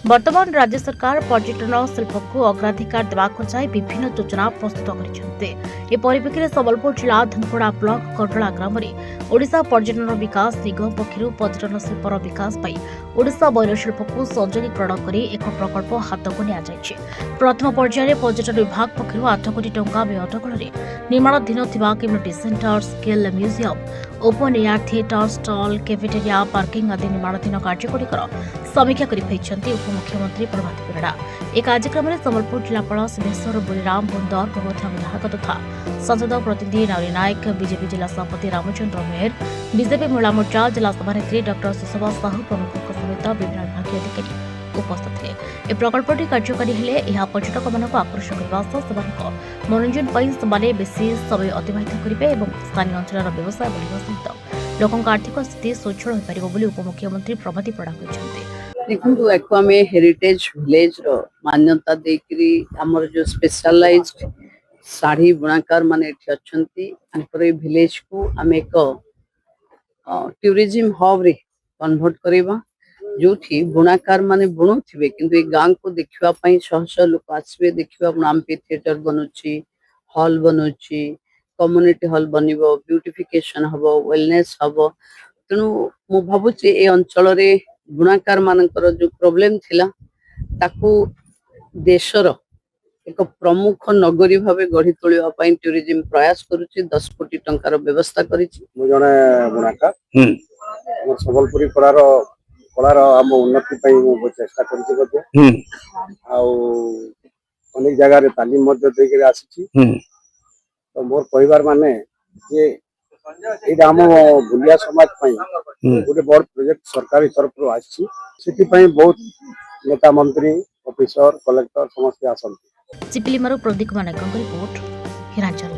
वर्तमान राज्य सरकार पर्यटन शिल्प को अग्राधिकार देवाक जाई विभिन्न योजना प्रस्तुत कर परिप्रेक्षी संबलपुर जिला धनपड़ा ब्लॉक कटला ग्राम में ओडिशा पर्यटन विकास निगम पक्षर पर्यटन शिल्पर विकास ओडिशा बैलशिल्प को संयोगीकरण कर एक प्रकल्प हाथ को नि प्रथम पर्यायर पर्यटन विभाग पक्षर 8 कोटी टंका व्यय अटकल निर्माणाधीन community centre scale museum open air theatre stall cafeteria parking आदि निर्माणाधीन कार्यगुड़िकर समीक्षा कर उपमुख्यमंत्री प्रभात परिड़ा एक कार्यक्रम में संबलपुर जिलापाल सिद्धेश्वर बुरीराम बुंदर पूर्वतन विधायक तथा सांसद प्रतिनिधि नारी नायक बीजेपी जिला सभापति रामचंद्र मेहर बीजेपी महिला मोर्चा जिला सभानेत्री डॉ सुषमा साहू प्रमुखों समेत विभिन्न विभागीय अधिकारी उपस्थित थे। ए प्रकल्पटी कार्यकारी हेले यह पर्यटक मानक आकर्षण करने मनोरंजन से बेसी समय अतिबाहित करेंगे और स्थानीय अंचल व्यवसाय बढ़ा सहित लोकों आर्थिक स्थिति स्वच्छल हो पार उपमुख्यमंत्री प्रभाती प्रड़ा देखो एक्वामे हेरिटेज विलेज रो मान्यता देकरी हमर जो स्पेशलाइज्ड साड़ी बुनाकार माने अच्छी विलेज को आम एक टूरिज्म हब रे कन्वर्ट करवा जो बुनाकार माने बुणुवे कि गाँ को देखापी शह शह लोक आसवे देखा आमपी थिएटर बनुची हॉल बनुची कम्युनिटी हॉल बन ब्यूटिफिकेशन हम वेलनेस हम तेणु मु भावुची ए अंचल रे बुनाकार मानकर जो प्रॉब्लम थिला ताकू देशर एक प्रमुख नगरी भावे गढ़ी तोलिबा पई टूरिज्म प्रयास करूची 10 कोटी टंकार व्यवस्था करिछि। मु जने बुनाकार हमर संबलपुरी कलार आम उन्नति पई मु चेष्टा करिछि बते आ अनेक जगह रे तालीम मध्य देके आसीछि तो मोर परिवार माने जे एटा हम बुलिया समाज पई गोटे बड़ प्रोजेक्ट सरकारी तरफ रो आछि सेति पई बहुत नेता मंत्री ऑफिसर कलेक्टर समस्त आसंती। चिपिलीमारू प्रदीप मानक रिपोर्ट हिराचल।